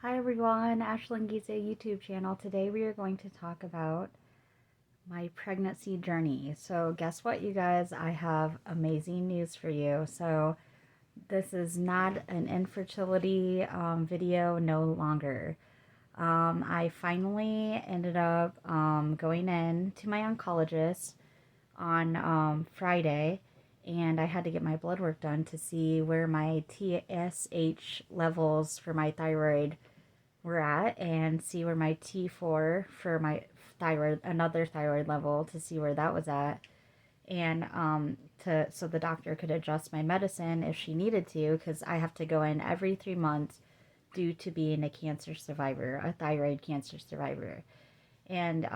Hi everyone, Ashlyn Giza YouTube channel. Today we are going to talk about my pregnancy journey. So guess what, you guys? I have amazing news for you. So this is not an infertility video no longer. I finally ended up going in to my oncologist on Friday, and I had to get my blood work done to see where my TSH levels for my thyroid we're at, and see where my T4 for my thyroid, another thyroid level, to see where that was at, and to so the doctor could adjust my medicine if she needed to, because I have to go in every 3 months due to being a cancer survivor, a thyroid cancer survivor. And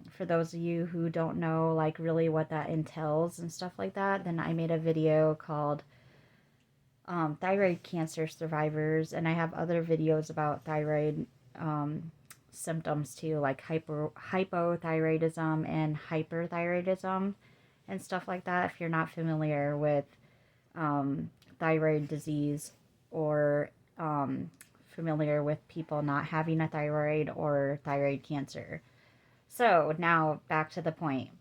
for those of you who don't know like really what that entails and stuff like that, then I made a video called thyroid cancer survivors, and I have other videos about thyroid symptoms too, like hypothyroidism and hyperthyroidism and stuff like that. If you're not familiar with thyroid disease, or familiar with people not having a thyroid or thyroid cancer. So now back to the point.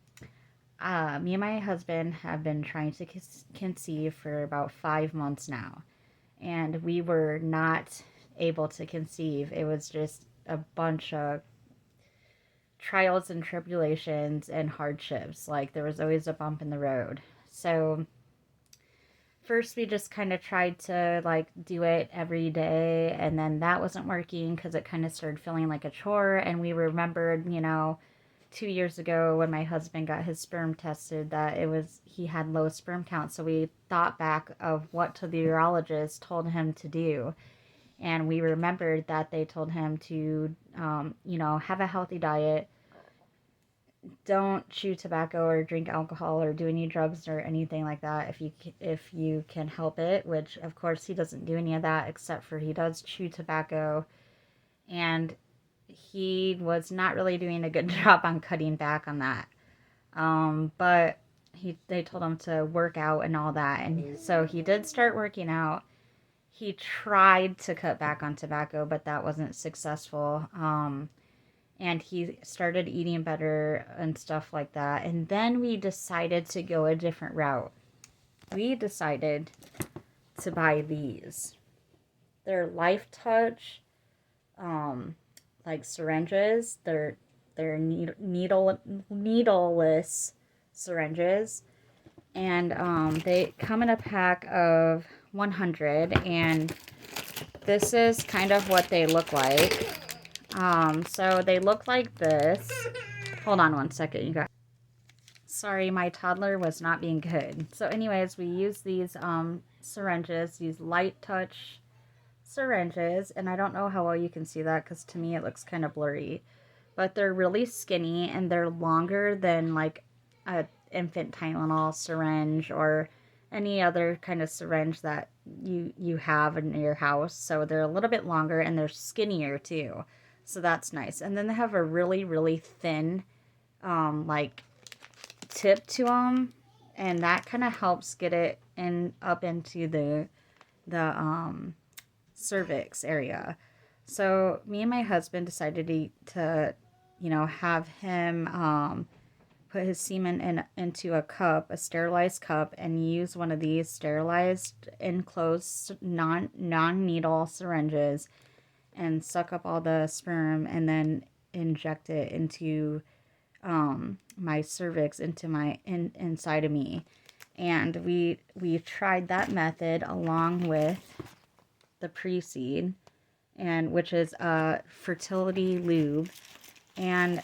Me and my husband have been trying to conceive for about 5 months now, and we were not able to conceive. It was just a bunch of trials and tribulations and hardships. Like, there was always a bump in the road. So first we just kind of tried to like do it every day, and then that wasn't working because it kind of started feeling like a chore. And we remembered, 2 years ago when my husband got his sperm tested, that he had low sperm count. So we thought back of what the urologist told him to do, and we remembered that they told him to have a healthy diet, don't chew tobacco or drink alcohol or do any drugs or anything like that if you can help it, which of course he doesn't do any of that, except for he does chew tobacco. And he was not really doing a good job on cutting back on that. But they told him to work out and all that, and so he did start working out. He tried to cut back on tobacco, but that wasn't successful. And he started eating better and stuff like that. And then we decided to go a different route. We decided to buy these. They're Life Touch, like syringes. They're needleless syringes, and they come in a pack of 100. And this is kind of what they look like. So they look like this. Hold on one second, you guys. Sorry, my toddler was not being good. So anyways, we use these syringes, these Light Touch syringes, and I don't know how well you can see that because to me it looks kind of blurry. But they're really skinny, and they're longer than like a infant Tylenol syringe or any other kind of syringe that you have in your house. So they're a little bit longer, and they're skinnier too. So that's nice. And then they have a really, really thin like tip to them, and that kind of helps get it in up into the cervix area. So me and my husband decided to have him put his semen into a cup, a sterilized cup, and use one of these sterilized enclosed non-needle syringes, and suck up all the sperm, and then inject it into my cervix, into inside of me. And we tried that method along with the pre-seed, and which is a fertility lube, and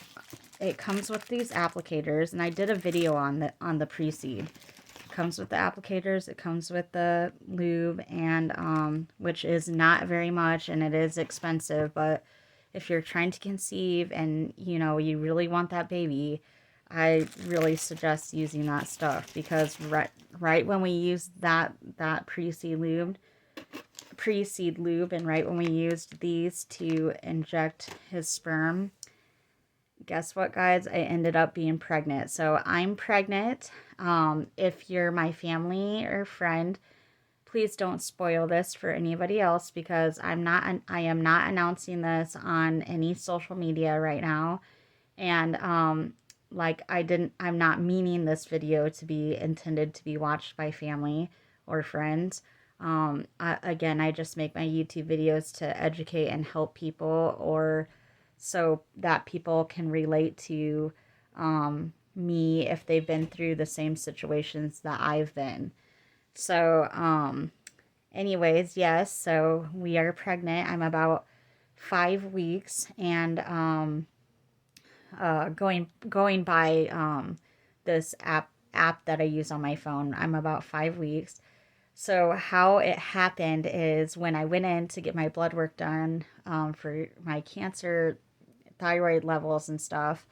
it comes with these applicators. And I did a video on the pre-seed. It comes with the applicators, it comes with the lube, and which is not very much, and it is expensive. But if you're trying to conceive and you really want that baby, I really suggest using that stuff, because right when we use that pre-seed lube, and right when we used these to inject his sperm, guess what, guys? I ended up being pregnant. So I'm pregnant. If you're my family or friend, please don't spoil this for anybody else, because I am not announcing this on any social media right now. And like I'm not meaning this video to be intended to be watched by family or friends. Again, I just make my YouTube videos to educate and help people, or so that people can relate to me if they've been through the same situations that I've been. So, anyways, yes, so we are pregnant. I'm about 5 weeks, and going by this app that I use on my phone, I'm about 5 weeks. So how it happened is when I went in to get my blood work done for my cancer, thyroid levels and stuff,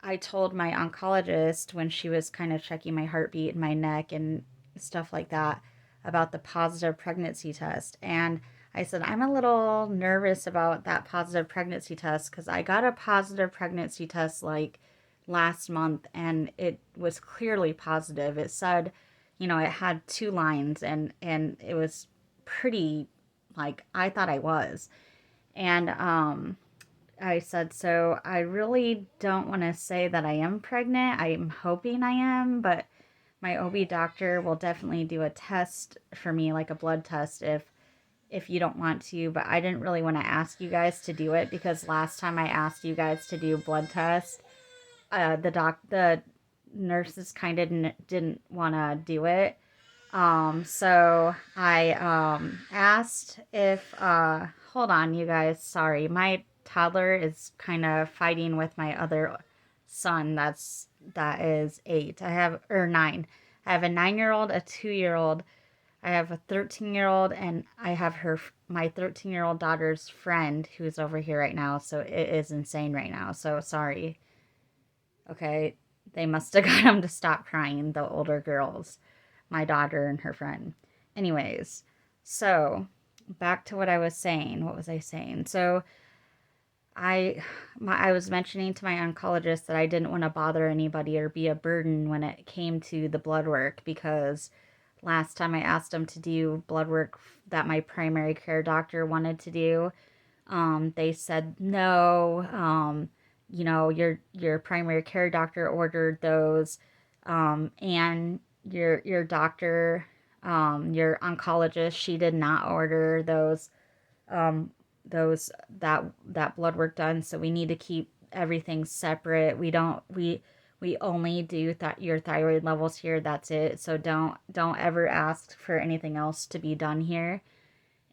I told my oncologist when she was kind of checking my heartbeat and my neck and stuff like that about the positive pregnancy test. And I said, I'm a little nervous about that positive pregnancy test because I got a positive pregnancy test like last month and it was clearly positive. It said, it had 2 lines, and it was pretty, like, I thought I was. And I said, so I really don't want to say that I am pregnant. I'm hoping I am, but my OB doctor will definitely do a test for me, like a blood test, if you don't want to. But I didn't really want to ask you guys to do it because last time I asked you guys to do blood tests, the nurses kind of didn't want to do it. So I asked if hold on, you guys, sorry. My toddler is kind of fighting with my other son that is 8. I have or 9. I have a 9-year-old, a 2-year-old. I have a 13-year-old, and I have my 13-year-old daughter's friend who's over here right now. So it is insane right now. So sorry. Okay, they must have got him to stop crying, the older girls, my daughter and her friend. Anyways, so back to what I was saying. What was I saying? So I was mentioning to my oncologist that I didn't want to bother anybody or be a burden when it came to the blood work, because last time I asked him to do blood work that my primary care doctor wanted to do, they said no. Your primary care doctor ordered those, and your doctor, your oncologist, she did not order um, those that blood work done. So we need to keep everything separate. We only do your thyroid levels here. That's it. So don't ever ask for anything else to be done here.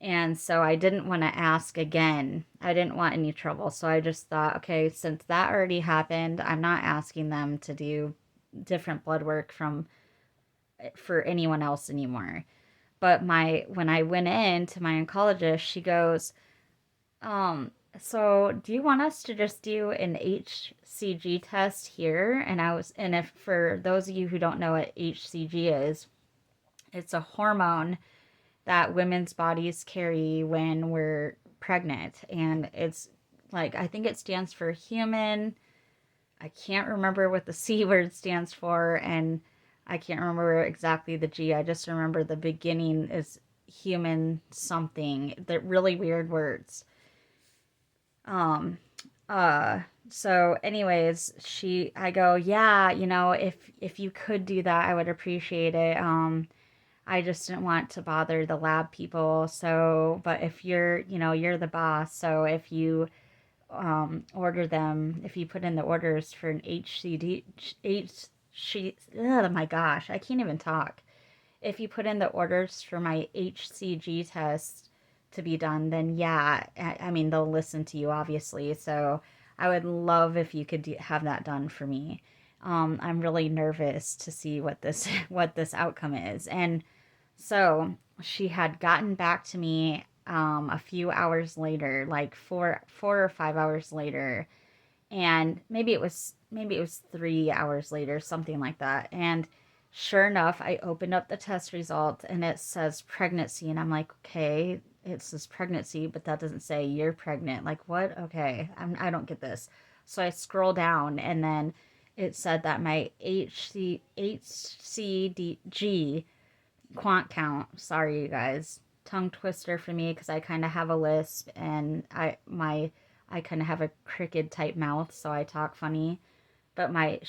And so I didn't want to ask again. I didn't want any trouble. So I just thought, okay, since that already happened, I'm not asking them to do different blood work for anyone else anymore. But when I went in to my oncologist, she goes, so do you want us to just do an HCG test here? And if for those of you who don't know what HCG is, it's a hormone that women's bodies carry when we're pregnant. And it's like, I think it stands for human. I can't remember what the C word stands for, and I can't remember exactly the G. I just remember the beginning is human something. They're really weird words. Um, so anyways, I go, yeah, if you could do that, I would appreciate it. I just didn't want to bother the lab people. So, but if you're the boss. So if you if you put in the orders for an oh my gosh, I can't even talk. If you put in the orders for my HCG test to be done, then yeah, I mean, they'll listen to you, obviously. So I would love if you could have that done for me. I'm really nervous to see what this what this outcome is. And so she had gotten back to me a few hours later, like 4 or 5 hours later, and maybe it was 3 hours later, something like that. And sure enough, I opened up the test result and it says pregnancy, and I'm like, okay, it says pregnancy, but that doesn't say you're pregnant. Like, what? Okay, I don't get this. So I scroll down, and then it said that my HCG quant count. Sorry, you guys. Tongue twister for me because I kind of have a lisp and I kind of have a crooked type mouth, so I talk funny. But my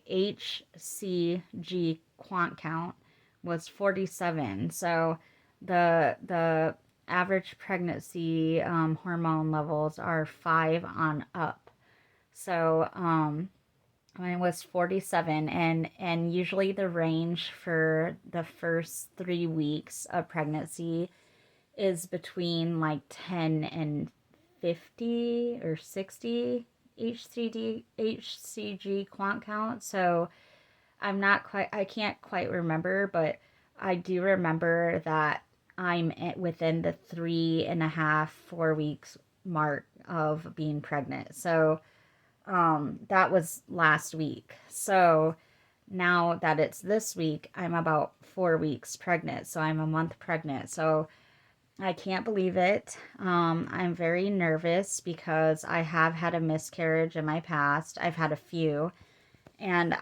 HCG quant count was 47. So the average pregnancy hormone levels are 5 on up. So mine was 47, and usually the range for the first 3 weeks of pregnancy is between like 10 and 50 or 60 HCG quant count. So I can't quite remember, but I do remember that I'm within the 3.5, 4 weeks mark of being pregnant. So that was last week. So now that it's this week, I'm about 4 weeks pregnant. So I'm a month pregnant. So I can't believe it. I'm very nervous because I have had a miscarriage in my past. I've had a few, and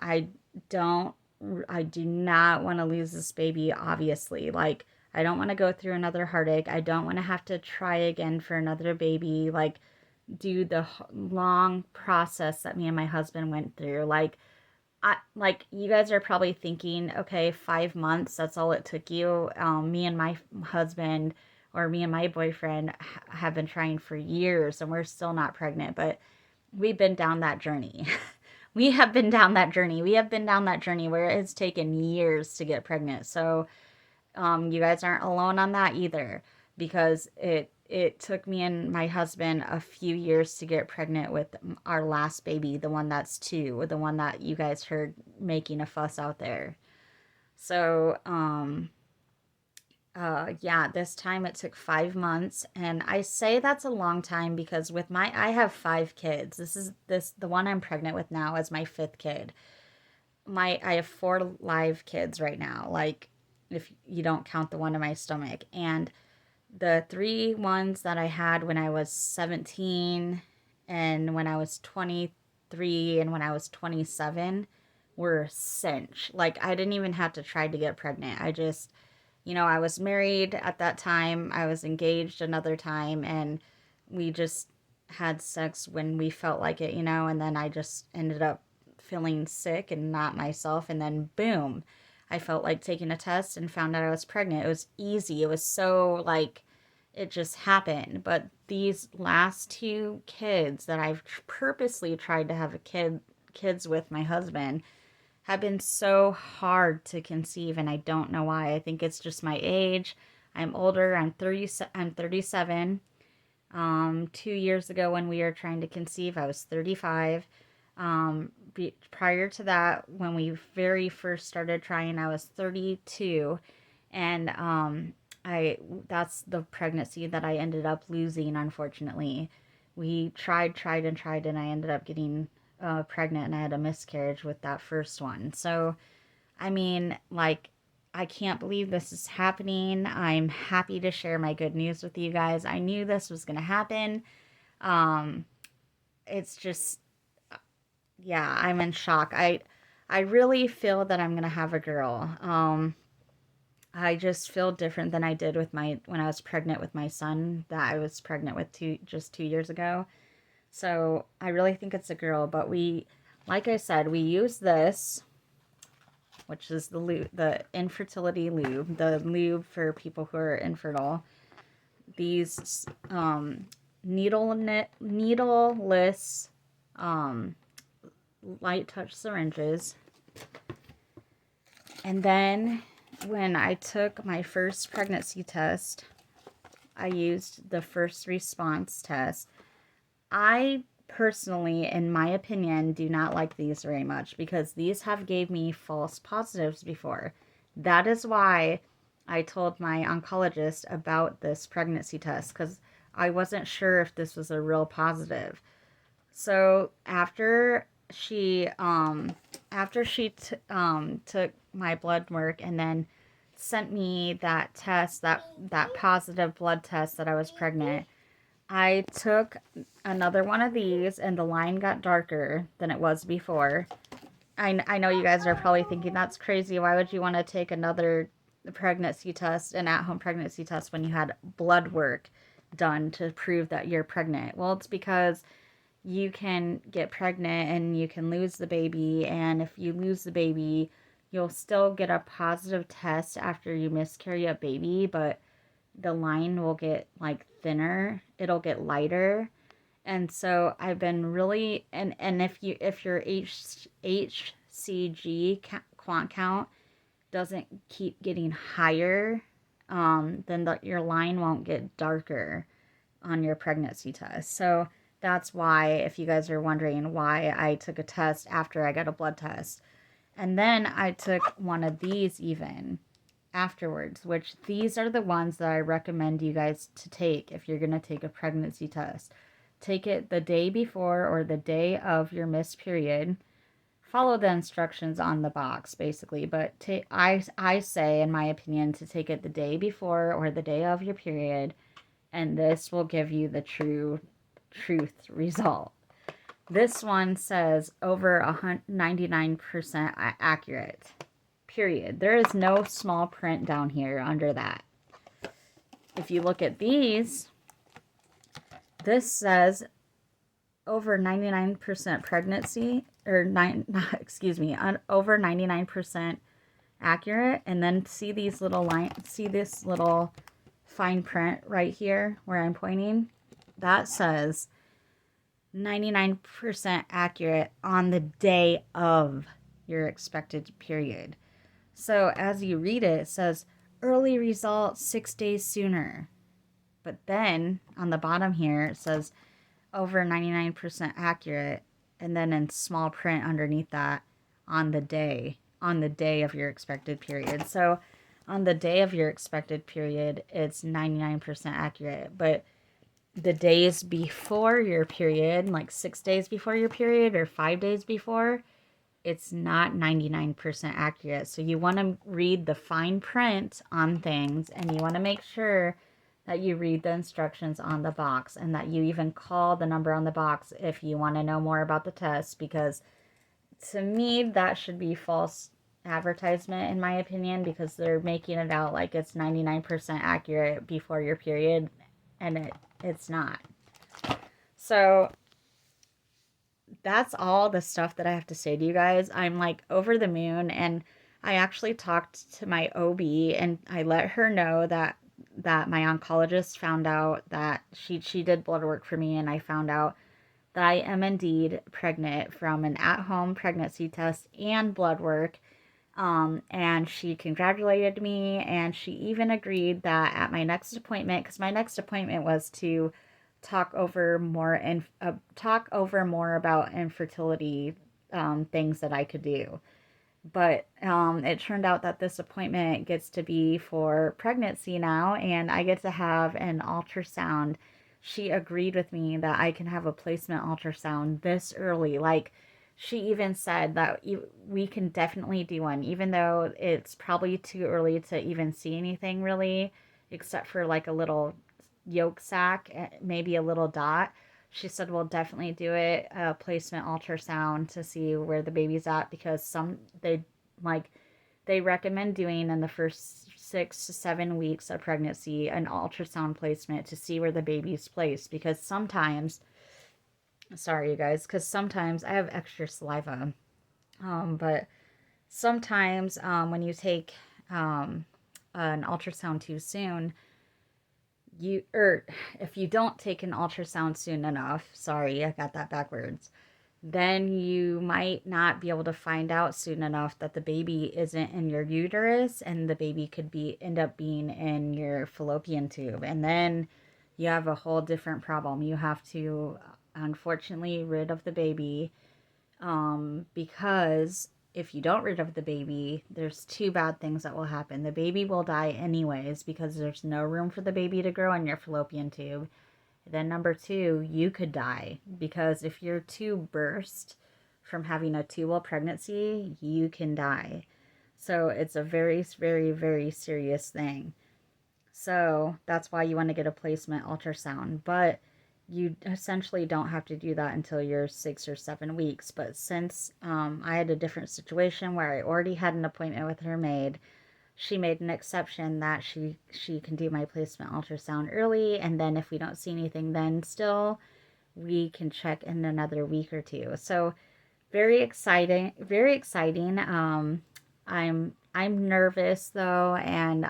don't, I do not want to lose this baby, obviously. Like, I don't want to go through another heartache. I don't want to have to try again for another baby. Like, do the long process that me and my husband went through. Like you guys are probably thinking, okay, 5 months, that's all it took you. Me and my husband or me and my boyfriend have been trying for years and we're still not pregnant, but we've been down that journey. We have been down that journey. We have been down that journey where it has taken years to get pregnant. So you guys aren't alone on that either, because it took me and my husband a few years to get pregnant with our last baby, the one that's 2, the one that you guys heard making a fuss out there. So yeah, this time it took 5 months, and I say that's a long time because I have 5 kids. The one I'm pregnant with now is my 5th kid. I have 4 live kids right now, like if you don't count the one in my stomach. And the 3 ones that I had when I was 17 and when I was 23 and when I was 27 were a cinch. Like, I didn't even have to try to get pregnant. I was married at that time. I was engaged another time, and we just had sex when we felt like it, and then I just ended up feeling sick and not myself, and then boom, I felt like taking a test and found out I was pregnant. It was easy. It was so like it just happened. But these last 2 kids that I've purposely tried to have kids with my husband have been so hard to conceive, and I don't know why. I think it's just my age. I'm older. I'm 37. 2 years ago when we were trying to conceive, I was 35. Prior to that, when we very first started trying, I was 32, and that's the pregnancy that I ended up losing, unfortunately. We tried, and I ended up getting pregnant, and I had a miscarriage with that first one. So, I mean, like, I can't believe this is happening. I'm happy to share my good news with you guys. I knew this was going to happen. Um, it's just, yeah, I'm in shock. I really feel that I'm going to have a girl. I just feel different than I did when I was pregnant with my son that I was pregnant with just 2 years ago. So I really think it's a girl, but like I said, we use this, which is the infertility lube, the lube for people who are infertile. These needleless light touch syringes. And then when I took my first pregnancy test, I used the first response test. I personally, in my opinion, do not like these very much because these have gave me false positives before. That is why I told my oncologist about this pregnancy test, because I wasn't sure if this was a real positive. So after she took my blood work and then sent me that test, that positive blood test that I was pregnant, I took another one of these and the line got darker than it was before. I know you guys are probably thinking that's crazy. Why would you want to take another the pregnancy test, an at-home pregnancy test, when you had blood work done to prove that you're pregnant? Well, it's because you can get pregnant and you can lose the baby, and if you lose the baby, you'll still get a positive test after you miscarry a baby, but the line will get like thinner, it'll get lighter. And so I've been really, and if your HCG quant count doesn't keep getting higher, then your line won't get darker on your pregnancy test. So that's why, if you guys are wondering why I took a test after I got a blood test. And then I took one of these even afterwards, which these are the ones that I recommend you guys to take if you're going to take a pregnancy test. Take it the day before or the day of your missed period. Follow the instructions on the box, basically. But I say, in my opinion, to take it the day before or the day of your period, and this will give you the truth result. This one says over 99% accurate. Period. There is no small print down here under that. If you look at these, this says over 99% pregnancy, or over 99% accurate. And then see these little lines, see this little fine print right here where I'm pointing? That says 99% accurate on the day of your expected period. So as you read it, it says early result 6 days sooner. But then on the bottom here, it says over 99% accurate. And then in small print underneath that, on the day of your expected period. So on the day of your expected period, it's 99% accurate. But the days before your period, like 6 days before your period or 5 days before, it's not 99% accurate. So you want to read the fine print on things, and you want to make sure that you read the instructions on the box, and that you even call the number on the box if you want to know more about the test, because to me that should be false advertisement, in my opinion, because they're making it out like it's 99% accurate before your period, and it's not. So that's all the stuff that I have to say to you guys. I'm like over the moon, and I actually talked to my OB, and I let her know that my oncologist found out that she did blood work for me, and I found out that I am indeed pregnant from an at-home pregnancy test and blood work. And she congratulated me, and she even agreed that at my next appointment, because my next appointment was to talk over more about infertility things that I could do. But it turned out that this appointment gets to be for pregnancy now, and I get to have an ultrasound. She agreed with me that I can have a placement ultrasound this early. Like, she even said that we can definitely do one, even though it's probably too early to even see anything really, except for like a little yolk sac, maybe a little dot. She said we'll definitely do it, a placement ultrasound, to see where the baby's at, because they recommend doing in the first 6 to 7 weeks of pregnancy an ultrasound placement to see where the baby's placed, because sometimes, sorry you guys, because sometimes I have extra saliva, but sometimes when you take an ultrasound too soon, if you don't take an ultrasound soon enough, sorry, I got that backwards, then you might not be able to find out soon enough that the baby isn't in your uterus, and the baby could end up being in your fallopian tube. And then you have a whole different problem. You have to, unfortunately, rid of the baby, because if you don't rid of the baby, there's two bad things that will happen. The baby will die anyways, because there's no room for the baby to grow in your fallopian tube. Then number two, you could die, because if your tube burst from having a tubal pregnancy, you can die. So it's a very, very, very serious thing. So that's why you want to get a placement ultrasound. But you essentially don't have to do that until you're 6 or 7 weeks. But since I had a different situation where I already had an appointment with her maid, she made an exception that she can do my placement ultrasound early, and then if we don't see anything then still, we can check in another week or two. So very exciting, very exciting. I'm nervous though, and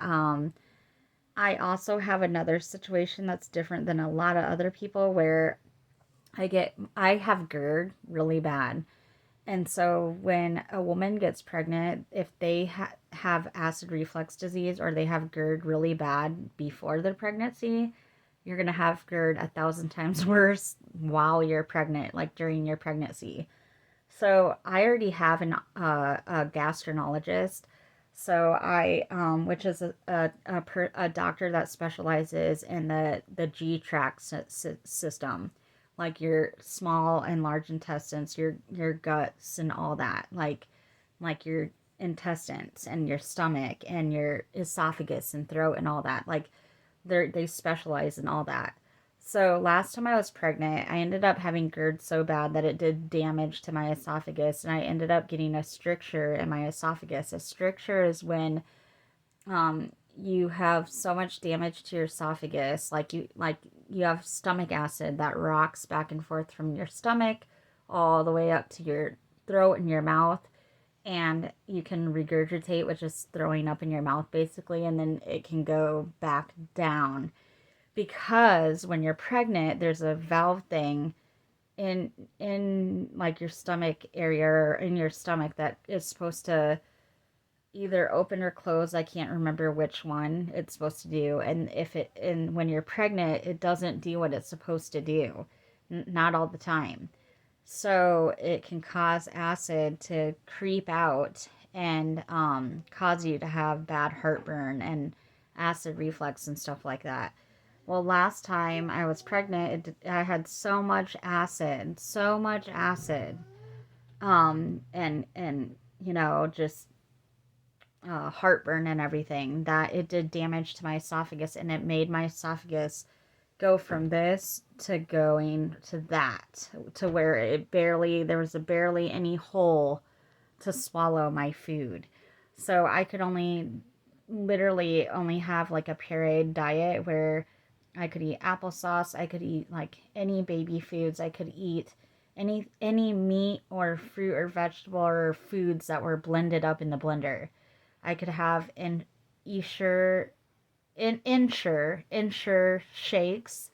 I also have another situation that's different than a lot of other people where I have GERD really bad. And so when a woman gets pregnant, if they have acid reflux disease or they have GERD really bad before their pregnancy, you're going to have GERD 1,000 times worse while you're pregnant, like during your pregnancy. So I already have a gastroenterologist. So which is a doctor that specializes in the G tract system, like your small and large intestines, your guts and all that, like your intestines and your stomach and your esophagus and throat and all that. Like they specialize in all that. So last time I was pregnant, I ended up having GERD so bad that it did damage to my esophagus, and I ended up getting a stricture in my esophagus. A stricture is when you have so much damage to your esophagus, like you have stomach acid that rocks back and forth from your stomach all the way up to your throat and your mouth, and you can regurgitate, which is throwing up in your mouth basically, and then it can go back down because when you're pregnant, there's a valve thing in like your stomach area or in your stomach that is supposed to either open or close. I can't remember which one it's supposed to do. And when you're pregnant, it doesn't do what it's supposed to do. Not all the time. So it can cause acid to creep out and cause you to have bad heartburn and acid reflux and stuff like that. Well, last time I was pregnant, I had so much acid, and just heartburn and everything that it did damage to my esophagus, and it made my esophagus go from this to going to that, to where there was barely any hole to swallow my food. So I could literally only have like a pureed diet where I could eat applesauce, I could eat like any baby foods, I could eat any meat or fruit or vegetable or foods that were blended up in the blender. I could have ensure shakes,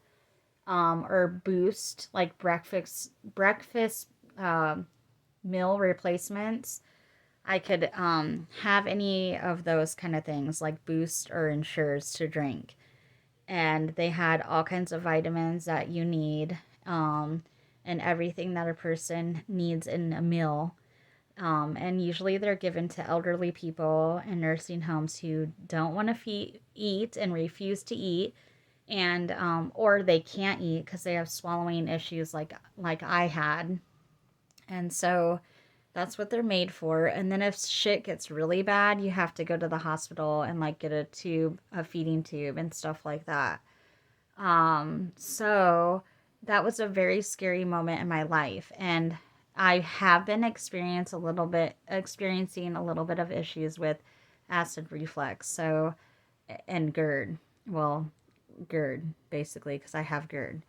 or boost like breakfast um, meal replacements. I could have any of those kind of things like boost or ensures to drink, and they had all kinds of vitamins that you need, and everything that a person needs in a meal. And usually they're given to elderly people in nursing homes who don't want to eat and refuse to eat, and or they can't eat because they have swallowing issues like I had. And so that's what they're made for. And then if shit gets really bad, you have to go to the hospital and like get a feeding tube and stuff like that. So that was a very scary moment in my life, and I have been experiencing a little bit of issues with acid reflux. So and GERD. Well, GERD basically because I have GERD.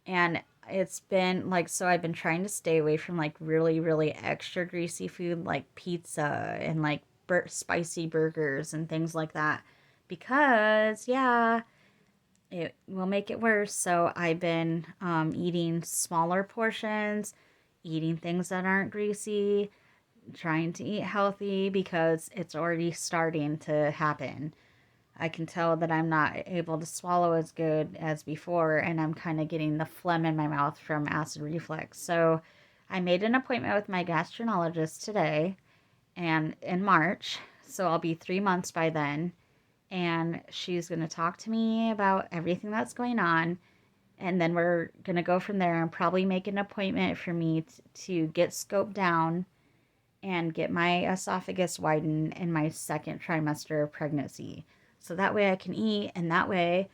And it's been like, so I've been trying to stay away from like really really extra greasy food like pizza and like spicy burgers and things like that, because yeah, it will make it worse. So I've been eating smaller portions, eating things that aren't greasy, trying to eat healthy because it's already starting to happen. I can tell that I'm not able to swallow as good as before, and I'm kind of getting the phlegm in my mouth from acid reflux. So I made an appointment with my gastroenterologist today and in March. So I'll be 3 months by then, and she's going to talk to me about everything that's going on, and then we're going to go from there and probably make an appointment for me to get scoped down and get my esophagus widened in my second trimester of pregnancy, so that way I can eat, and that way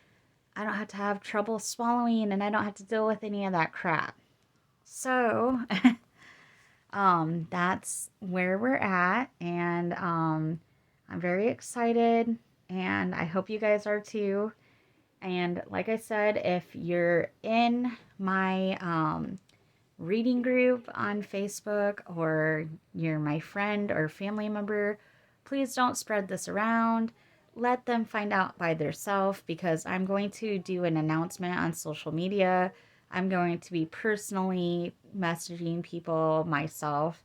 I don't have to have trouble swallowing, and I don't have to deal with any of that crap. So that's where we're at, and I'm very excited, and I hope you guys are too. And like I said, if you're in my reading group on Facebook or you're my friend or family member, please don't spread this around. Let them find out by themselves because I'm going to do an announcement on social media. I'm going to be personally messaging people myself.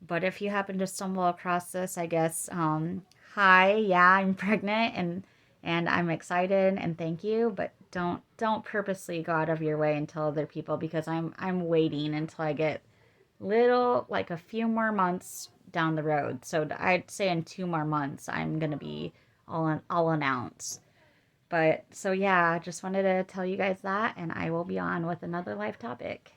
But if you happen to stumble across this, I guess, hi, yeah, I'm pregnant and I'm excited and thank you, but don't purposely go out of your way and tell other people because I'm waiting until I get little like a few more months down the road. So I'd say in 2 more months I'm gonna be all announced. But so yeah, just wanted to tell you guys that, and I will be on with another life topic.